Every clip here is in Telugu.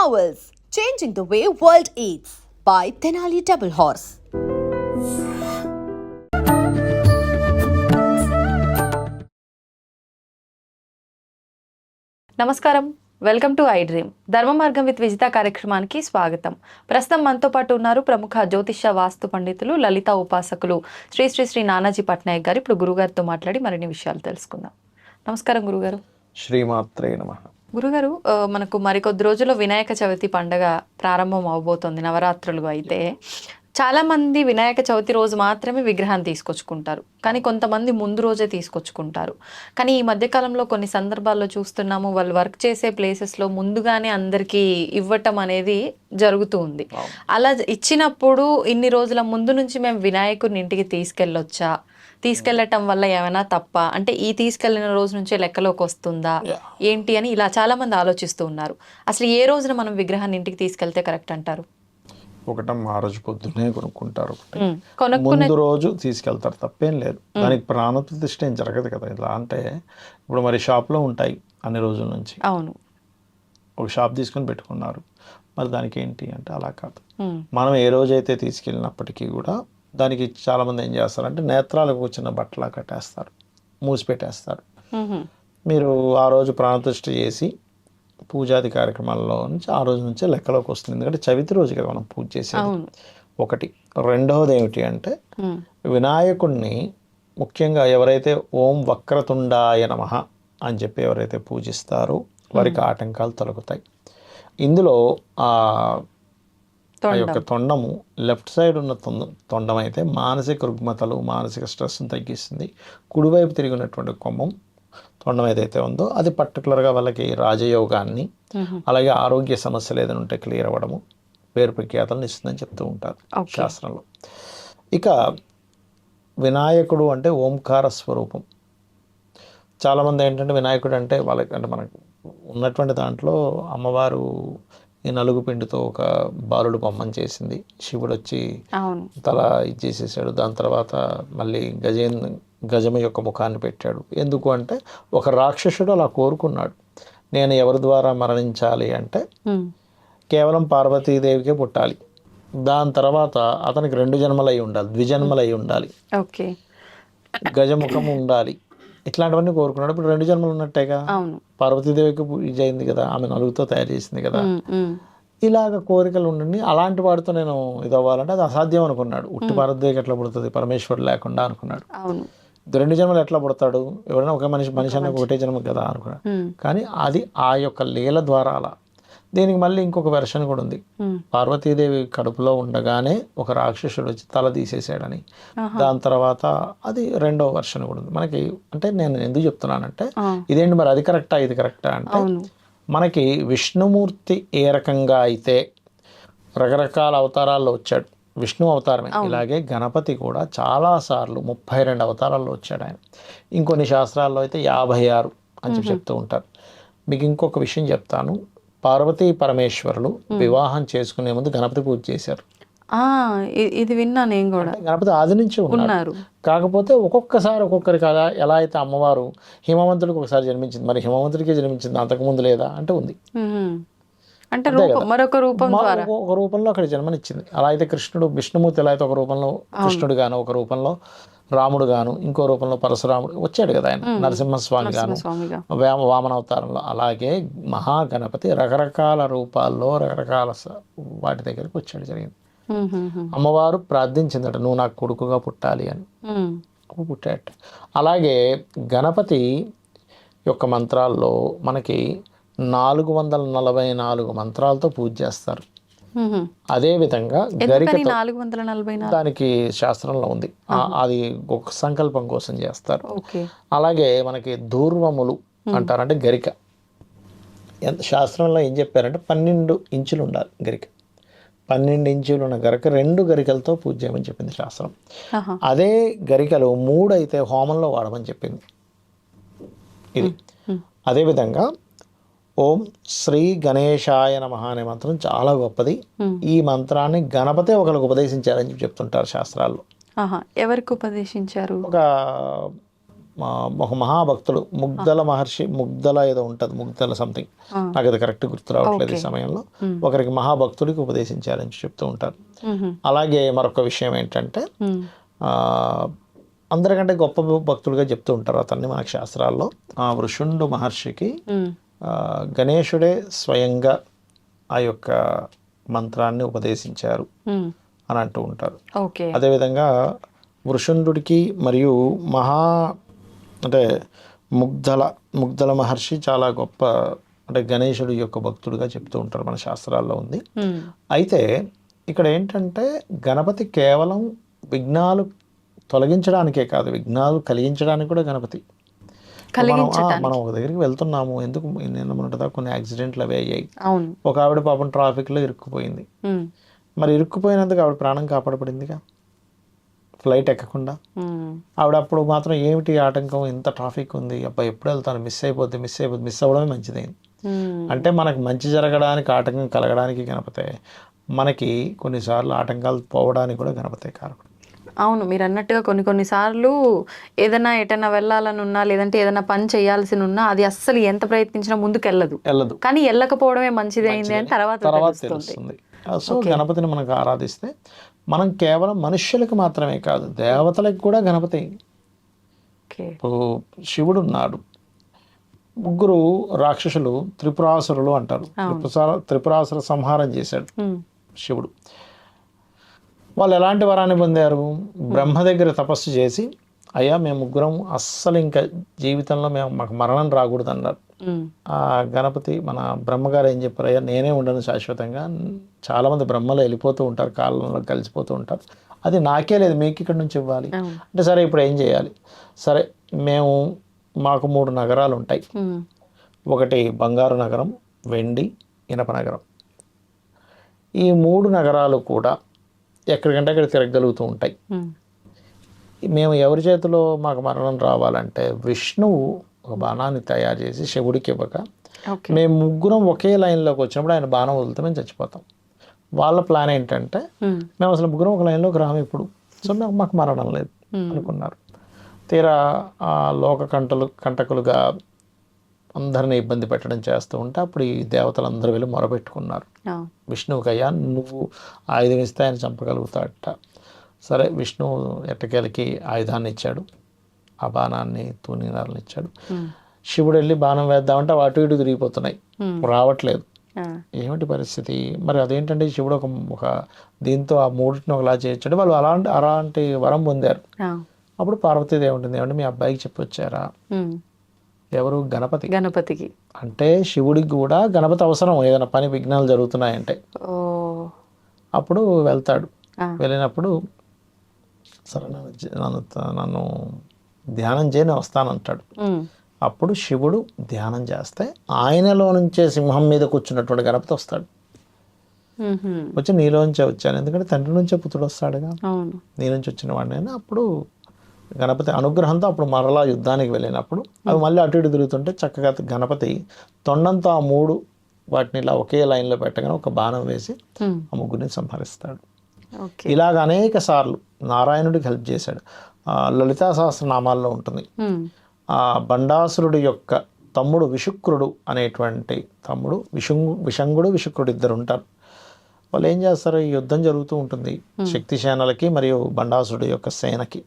Novels Changing the Way World Eats by Tenali Double Horse. నమస్కారం, వెల్కమ్ టు ఐ డ్రీమ్. ధర్మ మార్గం విత్ విజిత కార్యక్రమానికి స్వాగతం. ప్రస్తుతం మనతో పాటు ఉన్నారు ప్రముఖ జ్యోతిష్య వాస్తు పండితులు, లలిత ఉపాసకులు శ్రీ శ్రీ శ్రీ నానాజీ పట్నాయక్ గారు. ఇప్పుడు గురుగారితో మాట్లాడి మరిన్ని విషయాలు తెలుసుకుందాం. నమస్కారం గురుగారు. శ్రీమాత్రే నమః. గురుగారు, మనకు మరికొద్ది రోజుల్లో వినాయక చవితి పండగ ప్రారంభం అవబోతోంది, నవరాత్రులు. అయితే చాలామంది వినాయక చవితి రోజు మాత్రమే విగ్రహాన్ని తీసుకొచ్చుకుంటారు, కానీ కొంతమంది ముందు రోజే తీసుకొచ్చుకుంటారు. కానీ ఈ మధ్యకాలంలో కొన్ని సందర్భాల్లో చూస్తున్నాము, వాళ్ళు వర్క్ చేసే ప్లేసెస్లో ముందుగానే అందరికీ ఇవ్వటం అనేది జరుగుతూ ఉంది. అలా ఇచ్చినప్పుడు ఇన్ని రోజుల ముందు నుంచి మేము వినాయకుడిని ఇంటికి తీసుకెళ్ళొచ్చా, తీసుకెళ్లటం వల్ల ఏమైనా తప్ప, అంటే ఈ తీసుకెళ్లిన రోజు నుంచే లెక్కలోకి వస్తుందా ఏంటి అని ఇలా చాలా మంది ఆలోచిస్తూ ఉన్నారు. అసలు ఏ రోజున మనం విగ్రహాన్ని ఇంటికి తీసుకెళ్తే కరెక్ట్ అంటారు? ఆ రోజు పొద్దున్నే కొనుక్కుంటారు, ముందు రోజు తీసుకెళ్తారు, తప్పేం లేదు. దానికి ప్రాణప్రతిష్ఠ ఏం జరగదు కదా. ఇలా అంటే ఇప్పుడు మరి షాప్లో ఉంటాయి అన్ని రోజుల నుంచి, అవును, ఒక షాప్ తీసుకొని పెట్టుకున్నారు, మరి దానికి ఏంటి అంటే అలా కాదు. మనం ఏ రోజైతే తీసుకెళ్ళినప్పటికీ కూడా దానికి చాలామంది ఏం చేస్తారంటే నేత్రాలకు చిన్న బట్టలా కట్టేస్తారు, మూసి పెట్టేస్తారు. మీరు ఆ రోజు ప్రాణప్రతిష్ఠ చేసి పూజాది కార్యక్రమాల్లో నుంచి ఆ రోజు నుంచే లెక్కలోకి వస్తుంది. ఎందుకంటే చవితి రోజు కదా మనం పూజ చేసేది. ఒకటి. రెండవది ఏమిటి అంటే వినాయకుడిని ముఖ్యంగా ఎవరైతే ఓం వక్రతుండాయ నమః అని చెప్పి ఎవరైతే పూజిస్తారో వారికి ఆటంకాలు తొలగుతాయి. ఇందులో ఆ యొక్క తొండము లెఫ్ట్ సైడ్ ఉన్న తొండం అయితే మానసిక రుగ్మతలు, మానసిక స్ట్రెస్ని తగ్గిస్తుంది. కుడివైపు తిరిగినటువంటి కొమ్మం తొండం ఏదైతే ఉందో అది పర్టికులర్గా వాళ్ళకి రాజయోగాన్ని, అలాగే ఆరోగ్య సమస్యలు ఏదైనా ఉంటే క్లియర్ అవ్వడము, పేరు ప్రఖ్యాతలను ఇస్తుందని చెప్తూ ఉంటారు శాస్త్రంలో. ఇక వినాయకుడు అంటే ఓంకార స్వరూపం. చాలామంది ఏంటంటే వినాయకుడు అంటే వాళ్ళకి అంటే మనకు ఉన్నటువంటి దాంట్లో అమ్మవారు ఈ నలుగు పిండితో ఒక బాలుడు బొమ్మను చేసింది, శివుడు వచ్చి తల ఇచ్చేసేసాడు, దాని తర్వాత మళ్ళీ గజము యొక్క ముఖాన్ని పెట్టాడు. ఎందుకు అంటే ఒక రాక్షసుడు అలా కోరుకున్నాడు, నేను ఎవరి ద్వారా మరణించాలి అంటే కేవలం పార్వతీదేవికే పుట్టాలి, దాని తర్వాత అతనికి 2 జన్మలు అయి ఉండాలి, ద్విజన్మలు అయి ఉండాలి, గజముఖము ఉండాలి, ఇట్లాంటివన్నీ కోరుకున్నాడు. ఇప్పుడు 2 జన్మలు ఉన్నట్టేగా. పార్వతీదేవికి పూజ అయింది కదా, ఆమె నలుగుతో తయారు చేసింది కదా. ఇలాగ కోరికలు ఉండండి, అలాంటి వాడితో నేను ఇది అవ్వాలంటే అది అసాధ్యం అనుకున్నాడు. ఉట్టి పార్వతీదేవికి ఎట్లా పుడుతుంది, పరమేశ్వరుడు లేకుండా అనుకున్నాడు. 2 జన్మలు ఎట్లా పుడతాడు, ఎవరైనా ఒక మనిషి అన్న ఒకటే జన్మ కదా అనుకున్నాడు. కానీ అది ఆ యొక్క లీల ద్వారా అలా. దీనికి మళ్ళీ ఇంకొక వెర్షన్ కూడా ఉంది. పార్వతీదేవి కడుపులో ఉండగానే ఒక రాక్షసుడు వచ్చి తల తీసేసాడని, దాని తర్వాత అది 2వ వెర్షన్ కూడా ఉంది మనకి. అంటే నేను ఎందుకు చెప్తున్నానంటే ఇదేంటి మరి అది కరెక్టా ఇది కరెక్టా అంటే, మనకి విష్ణుమూర్తి ఏ రకంగా అయితే రకరకాల అవతారాల్లో వచ్చాడు, విష్ణు అవతారమే, ఇలాగే గణపతి కూడా చాలాసార్లు 32 అవతారాల్లో వచ్చాడు ఆయన. ఇంకొన్ని శాస్త్రాల్లో అయితే 56 అని చెప్తూ ఉంటారు. మీకు ఇంకొక విషయం చెప్తాను, పార్వతీ పరమేశ్వరులు వివాహం చేసుకునే ముందు గణపతి పూజ చేశారు. ఇది విన్నా నేను కూడా. గణపతి ఆది నుంచి ఉన్నారు, కాకపోతే ఒక్కొక్కసారి ఒక్కొక్కరికి ఎలా అయితే అమ్మవారు హిమవంతుడికి ఒకసారి జన్మించింది, మరి హిమవంతుడికి జన్మించింది, అంతకుముందు లేదా అంటే ఉంది. అంటే మరొక రూపం ద్వారా ఒక రూపంలో అక్కడ జన్మనిచ్చింది. అలా అయితే కృష్ణుడు విష్ణుమూర్తి ఎలా అయితే ఒక రూపంలో కృష్ణుడు గాను, ఒక రూపంలో రాముడు గాను, ఇంకో రూపంలో పరశురాముడు వచ్చాడు కదా ఆయన, నరసింహస్వామి గాను వామన అవతారంలో. అలాగే మహాగణపతి రకరకాల రూపాల్లో రకరకాల వాటి దగ్గరికి వచ్చాడు, జరిగింది. అమ్మవారు ప్రార్థించిందట, నువ్వు నాకు కొడుకుగా పుట్టాలి అని, పుట్టాట. అలాగే గణపతి యొక్క మంత్రాల్లో మనకి 444 మంత్రాలతో పూజ చేస్తారు. అదే విధంగా గరికతో, దానికి శాస్త్రంలో ఉంది, అది ఒక సంకల్పం కోసం చేస్తారు. అలాగే మనకి దూర్వములు అంటారు, అంటే గరిక. శాస్త్రంలో ఏం చెప్పారంటే 12 ఇంచులు ఉండాలి గరిక. 12 ఇంచులు ఉన్న గరిక 2 గరికలతో పూజ చేయమని చెప్పింది శాస్త్రం. అదే గరికలు 3 అయితే హోమంలో వాడమని చెప్పింది ఇది. అదేవిధంగా ఓం శ్రీ గణేశాయ నమః అనే మంత్రం చాలా గొప్పది. ఈ మంత్రాన్ని గణపతే ఒకరికి ఉపదేశించారని చెప్తుంటారు శాస్త్రాల్లో. ఎవరికి ఉపదేశించారు? ఒక ఒక మహాభక్తుడు ముగ్ధల మహర్షి, ముగ్ధల ఏదో ఉంటుంది, ముగ్ధల సంథింగ్, నాకు అది కరెక్ట్ గుర్తు రావట్లేదు ఈ సమయంలో, ఒకరికి మహాభక్తుడికి ఉపదేశించారని చెప్తూ ఉంటారు. అలాగే మరొక విషయం ఏంటంటే అందరికంటే గొప్ప భక్తుడిగా చెప్తూ ఉంటారు అతన్ని మనకు శాస్త్రాల్లో. వృషుండు మహర్షికి గణేశుడే స్వయంగా ఆ యొక్క మంత్రాన్ని ఉపదేశించారు అని అంటూ ఉంటారు. అదేవిధంగా వృషుండుడికి మరియు అంటే ముగ్ధల మహర్షి చాలా గొప్ప, అంటే గణేశుడి యొక్క భక్తుడిగా చెప్తూ ఉంటారు, మన శాస్త్రాల్లో ఉంది. అయితే ఇక్కడ ఏంటంటే గణపతి కేవలం విఘ్నాలు తొలగించడానికే కాదు, విఘ్నాలు కలిగించడానికి కూడా గణపతి. మనం ఒక దగ్గరికి వెళ్తున్నాము, ఎందుకు నిన్న మొన్నటిదా కొన్ని యాక్సిడెంట్లు అవి అయ్యాయి. ఒక ఆవిడ పాపం ట్రాఫిక్లో ఇరుక్కుపోయింది. మరి ఇరుక్కుపోయినందుకు ఆవిడ ప్రాణం కాపాడబడిందిగా, ఫ్లైట్ ఎక్కకుండా. ఆవిడ అప్పుడు మాత్రం ఏమిటి ఆటంకం, ఇంత ట్రాఫిక్ ఉంది, అబ్బాయి ఎప్పుడు వెళ్తాను, మిస్ అవ్వడమే మంచిదైంది. అంటే మనకు మంచి జరగడానికి ఆటంకం కలగడానికి గణపతే, మనకి కొన్నిసార్లు ఆటంకాలు పోవడానికి కూడా గణపతే కారణం. అవును, మీరు అన్నట్టుగా కొన్నిసార్లు ఏదైనా ఎటన్నా వెళ్ళాలని ఉన్నా, లేదంటే ఏదైనా పని చేయాల్సి ఉన్నా అది అస్సలు ఎంత ప్రయత్నించినా ముందుకు వెళ్ళదు, కానీ వెళ్ళకపోవడమే మంచిదైంది అని తర్వాత తెలుస్తుంది. సో గణపతిని మనకు ఆరాధిస్తే మనం కేవలం మనుష్యులకు మాత్రమే కాదు, దేవతలకు కూడా గణపతి. శివుడు ఉన్నాడు, ముగ్గురు రాక్షసులు త్రిపురాసురులు అంటారు, త్రిపురాసుర సంహారం చేశాడు శివుడు. వాళ్ళు ఎలాంటి వరాన్ని పొందారు, బ్రహ్మ దగ్గర తపస్సు చేసి, అయ్యా మేము ముగ్గురం అస్సలు ఇంకా జీవితంలో మాకు మరణం రాకూడదు అన్నారు. ఆ గణపతి మన బ్రహ్మగారు ఏం చెప్పారు, అయ్యా నేనే ఉండను శాశ్వతంగా, చాలామంది బ్రహ్మలో వెళ్ళిపోతూ ఉంటారు, కాలంలో కలిసిపోతూ ఉంటారు, అది నాకే లేదు, మీకు ఇక్కడ నుంచి ఇవ్వాలి అంటే, సరే ఇప్పుడు ఏం చేయాలి, సరే మాకు 3 నగరాలు ఉంటాయి, ఒకటి బంగారు నగరం, వెండి, ఇనప నగరం. ఈ 3 నగరాలు కూడా ఎక్కడికంటే అక్కడ తిరగలుగుతూ ఉంటాయి. మేము ఎవరి చేతిలో మాకు మరణం రావాలంటే విష్ణువు ఒక బాణాన్ని తయారు చేసి శివుడికి ఇవ్వక, మేము ముగ్గురం ఒకే లైన్లోకి వచ్చినప్పుడు ఆయన బాణం వదిలితే మేము చచ్చిపోతాం. వాళ్ళ ప్లాన్ ఏంటంటే మేము అసలు ముగ్గురం ఒక లైన్లోకి రాము ఇప్పుడు, సో మాకు మరణం లేదు అనుకున్నారు. తీరా కంటకులుగా అందరిని ఇబ్బంది పెట్టడం చేస్తూ ఉంటే అప్పుడు ఈ దేవతలందరూ వెళ్ళి మొరబెట్టుకున్నారు విష్ణువుకి, అయ్యా నువ్వు ఆయుధం ఇస్తే ఆయన చంపగలుగుతాడట. సరే విష్ణువు ఎట్టకేలకి ఆయుధాన్ని ఇచ్చాడు, ఆ బాణాన్ని తూనీనాలను ఇచ్చాడు. శివుడు వెళ్ళి బాణం వేద్దామంటే అటు ఇటు తిరిగిపోతున్నాయి, రావట్లేదు. ఏమిటి పరిస్థితి, మరి అదేంటంటే శివుడు ఒక దీంతో ఆ 3టిని ఒకలా చేయొచ్చాడు. వాళ్ళు అలాంటి వరం పొందారు. అప్పుడు పార్వతీదేవి ఉంటుంది, ఏమంటే మీ అబ్బాయికి చెప్పి వచ్చారా, ఎవరు, గణపతికి. అంటే శివుడికి కూడా గణపతి అవసరం, ఏదైనా పని విఘ్నాలు జరుగుతున్నాయంటే. అప్పుడు వెళ్తాడు, వెళ్ళినప్పుడు సరే నన్ను ధ్యానం చేయని వస్తానంటాడు. అప్పుడు శివుడు ధ్యానం చేస్తే ఆయనలో నుంచే సింహం మీద కూర్చున్నటువంటి గణపతి వస్తాడు. వచ్చి నీలోంచే వచ్చాను, ఎందుకంటే తండ్రి నుంచే పుత్రుడు వస్తాడుగా, నీ నుంచి వచ్చిన వాడినైనా. అప్పుడు గణపతి అనుగ్రహంతో అప్పుడు మరలా యుద్ధానికి వెళ్ళినప్పుడు అవి మళ్ళీ అటు ఇటు తిరుగుతుంటే చక్కగా గణపతి తొండంతో ఆ 3 వాటిని ఇలా ఒకే లైన్లో పెట్టగానే ఒక బాణం వేసి ఆ ముగ్గురిని సంహరిస్తాడు. ఇలాగ అనేక సార్లు నారాయణుడికి హెల్ప్ చేశాడు. లలితా సహస్రనామాల్లో ఉంటుంది. ఆ బండాసురుడి యొక్క తమ్ముడు విశుక్రుడు అనేటువంటి తమ్ముడు, విషంగుడు విశుక్రుడు ఇద్దరు ఉంటారు. వాళ్ళు ఏం చేస్తారు, ఈ యుద్ధం జరుగుతూ ఉంటుంది, శక్తి సేనలకి మరియు బండాసురుడి యొక్క సేనకి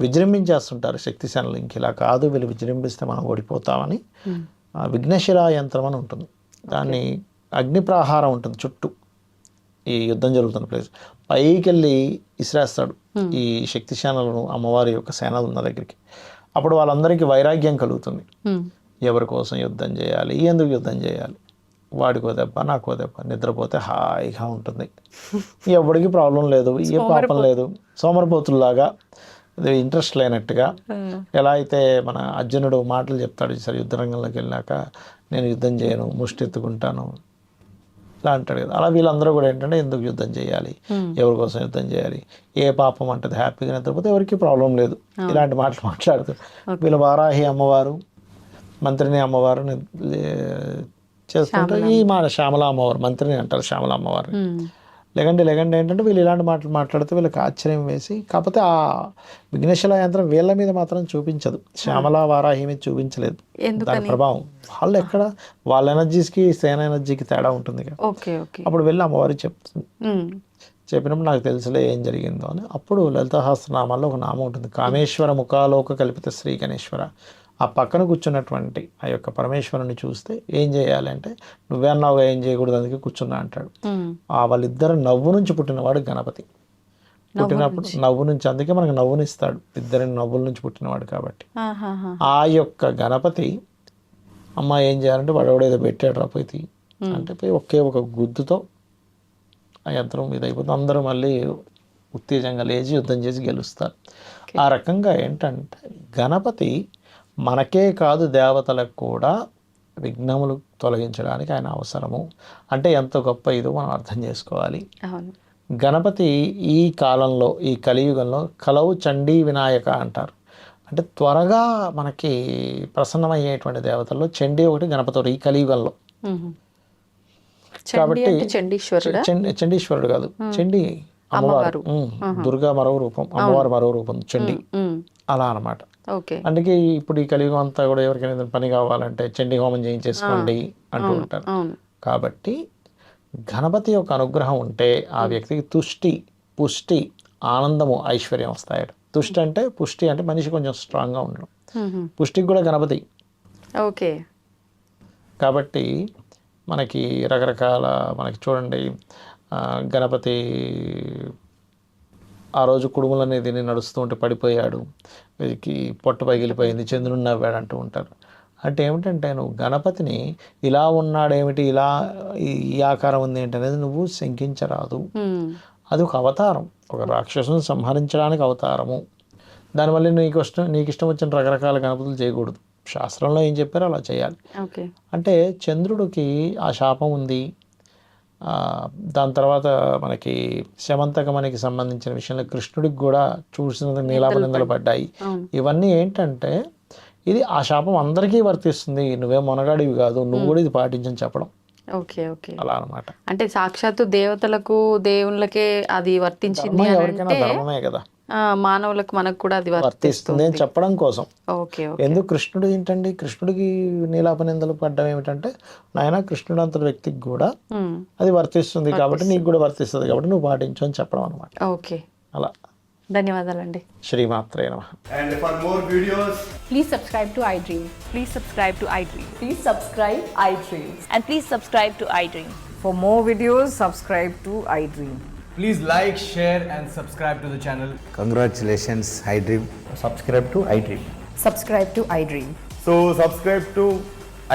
విజృంభించేస్తుంటారు. శక్తి సేనలు ఇంక ఇలా కాదు, వీళ్ళు విజృంభిస్తే మనం ఓడిపోతామని విఘ్నశిలా యంత్రం అని ఉంటుంది, దాన్ని అగ్నిప్రహారం ఉంటుంది చుట్టూ ఈ యుద్ధం జరుగుతున్న ప్లేస్, పైకి వెళ్ళి ఇసిరేస్తాడు ఈ శక్తి సేనలను, అమ్మవారి యొక్క సేనలు ఉన్న దగ్గరికి. అప్పుడు వాళ్ళందరికీ వైరాగ్యం కలుగుతుంది, ఎవరి కోసం యుద్ధం చేయాలి, ఎందుకు యుద్ధం చేయాలి, వాడికో దెబ్బ నాకో దెబ్బ, నిద్రపోతే హాయిగా ఉంటుంది, ఎవరికి ప్రాబ్లం లేదు, ఏ పాపం లేదు, సోమరపోతుల్లాగా ఇంట్రెస్ట్ లేనట్టుగా. ఎలా అయితే మన అర్జునుడు మాటలు చెప్తాడు సరే యుద్ధరంగంలోకి వెళ్ళాక, నేను యుద్ధం చేయను, ముష్టి ఎత్తుకుంటాను ఇలా అంటాడు కదా. అలా వీళ్ళందరూ కూడా ఏంటంటే ఎందుకు యుద్ధం చేయాలి, ఎవరి కోసం యుద్ధం చేయాలి, ఏ పాపం అంటది, హ్యాపీగా నిద్రపోతే ఎవరికి ప్రాబ్లం లేదు, ఇలాంటి మాటలు మాట్లాడుతూ వీళ్ళ వారాహి అమ్మవారు, మంత్రిని అమ్మవారు చేస్తుంటారు. ఈ మా శ్యామల అమ్మవారు, మంత్రిని అంటారు శ్యామల అమ్మవారిని, లెగండి లెగండి ఏంటంటే వీళ్ళు ఇలాంటి మాటలు మాట్లాడితే వీళ్ళకి ఆశ్చర్యం వేసి, కాకపోతే ఆ విఘ్నేశ్వర యంత్రం వీళ్ళ మీద మాత్రం చూపించదు, శ్యామల వారాహి మీద చూపించలేదు దాని ప్రభావం. వాళ్ళు ఎక్కడ వాళ్ళ ఎనర్జీస్కి సేన ఎనర్జీకి తేడా ఉంటుంది కదా. Okay okay. అప్పుడు వెళ్ళి అమ్మవారికి చెప్తుంది. చెప్పినప్పుడు నాకు తెలుసులే ఏం జరిగిందో అని. అప్పుడు లలిత సహస్రనామాల్లో ఒక నామం ఉంటుంది, కామేశ్వర ముఖాలోక కల్పిత శ్రీ గణేశ్వర. ఆ పక్కన కూర్చున్నటువంటి ఆ యొక్క పరమేశ్వరుని చూస్తే ఏం చేయాలి అంటే, నువ్వే అన్నావుగా ఏం చేయకూడదు అందుకే కూర్చున్నా అంటాడు. వాళ్ళిద్దరు నవ్వు నుంచి పుట్టినవాడు గణపతి. పుట్టినప్పుడు నవ్వు నుంచి, అందుకే మనకు నవ్వునిస్తాడు, ఇద్దరి నవ్వుల నుంచి పుట్టినవాడు కాబట్టి. ఆ యొక్క గణపతి అమ్మ ఏం చేయాలంటే వాడు ఏదో పెట్టాడు రా పోయి అంటే పోయి ఒకే ఒక గుద్దుతో ఆ యంత్రం మీద అయిపోతుంది. అందరూ మళ్ళీ ఉత్తేజంగా లేచి యుద్ధం చేసి గెలుస్తారు. ఆ రకంగా ఏంటంటే గణపతి మనకే కాదు దేవతలకు కూడా విఘ్నములు తొలగించడానికి ఆయన అవసరము. అంటే ఎంత గొప్ప ఇదో మనం అర్థం చేసుకోవాలి. గణపతి ఈ కాలంలో, ఈ కలియుగంలో కలవు చండీ వినాయక అంటారు. అంటే త్వరగా మనకి ప్రసన్నమయ్యేటువంటి దేవతల్లో చండీ ఒకటి, గణపతి ఒకటి ఈ కలియుగంలో. కాబట్టి చండీశ్వరుడు కాదు, చండీ అమ్మవారు, దుర్గా మరో రూపం, అమ్మవారు మరో రూపం, చండీ అలా అన్నమాట. అందుకే ఇప్పుడు ఈ కలియుగం అంతా కూడా ఎవరికైనా పని కావాలంటే చండీ హోమం చేయించేసుకోండి అంటూ ఉంటారు. కాబట్టి గణపతి యొక్క అనుగ్రహం ఉంటే ఆ వ్యక్తికి తుష్టి, పుష్టి, ఆనందము, ఐశ్వర్యం వస్తాయట. తుష్టి అంటే, పుష్టి అంటే మనిషి కొంచెం స్ట్రాంగ్గా ఉండడం. పుష్టికి కూడా గణపతి. ఓకే. కాబట్టి మనకి రకరకాల, మనకి చూడండి గణపతి ఆ రోజు కుడుములు అనేది నడుస్తూ ఉంటే పడిపోయాడు, వీరికి పొట్ట పగిలిపోయింది, చంద్రుడు నవ్వాడు అంటూ ఉంటారు. అంటే ఏమిటంటే నువ్వు గణపతిని ఇలా ఉన్నాడేమిటి, ఇలా ఈ ఆకారం ఉంది ఏంటి అనేది నువ్వు శంకించరాదు. అది ఒక అవతారం, ఒక రాక్షసుని సంహరించడానికి అవతారము. దానివల్ల నీకు ఇష్టం వచ్చిన రకరకాల గణపతులు చేయకూడదు. శాస్త్రంలో ఏం చెప్పారో అలా చేయాలి. అంటే చంద్రుడికి ఆ శాపం ఉంది. దాని తర్వాత మనకి శమంతకమనికి సంబంధించిన విషయంలో కృష్ణుడికి కూడా చూసిన నీలాపనిందలు పడ్డాయి. ఇవన్నీ ఏంటంటే ఇది ఆ శాపం అందరికీ వర్తిస్తుంది, నువ్వే మొనగాడివి కాదు, నువ్వు కూడా ఇది పాటించని చెప్పడం. Okay okay. అలా అనమాట. అంటే సాక్షాత్తు దేవతలకు దేవుళ్ళకే అది వర్తించింది, ఎవరికైనా ధర్మమే కదా, మానవులకు మనకు కూడా అది వర్తిస్తుంది అని చెప్పడం కోసం. ఓకే. ఎందుకు కృష్ణుడు ఏంటండి, కృష్ణుడికి నీలాపనిందలు పడ్డం ఏమిటంటే, నాయన కృష్ణుడు అంత వ్యక్తికి కూడా అది వర్తిస్తుంది కాబట్టి నీకు కూడా వర్తిస్తుంది కాబట్టి నువ్వు పాటించు అని చెప్పడం అనమాట. ఓకే. అలా. ధన్యవాదాలండి. శ్రీమాత్రే నమః. And for more videos, please subscribe to iDream. Please subscribe to iDream. Please subscribe iDream. And please subscribe to iDream. For more videos, subscribe to iDream. please like, share and subscribe to the channel. Congratulations, iDream. Subscribe to iDream. Subscribe to iDream. So subscribe to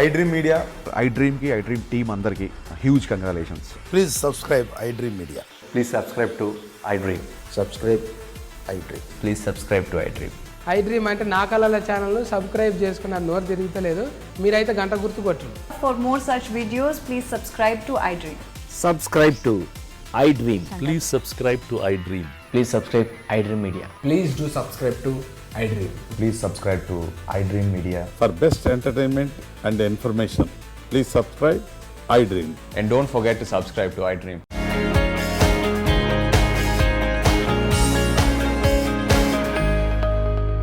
iDream Media. iDream ki iDream team andarki huge congratulations. Please subscribe iDream Media. Please subscribe to iDream. Subscribe iDream. Please subscribe to iDream. iDream అంటే నా కళల ఛానల్ సబ్స్క్రైబ్ చేసుకున్న నోరు తిరుగుతలేదు, మీరైతే గంట గుర్తు కొట్టండి. For more such videos, please subscribe to iDream. Subscribe to iDream. Please subscribe to iDream. Please subscribe iDream Media. Please do subscribe to iDream. Please subscribe to iDream Media. For best entertainment and information, please subscribe iDream. And don't forget to subscribe to iDream.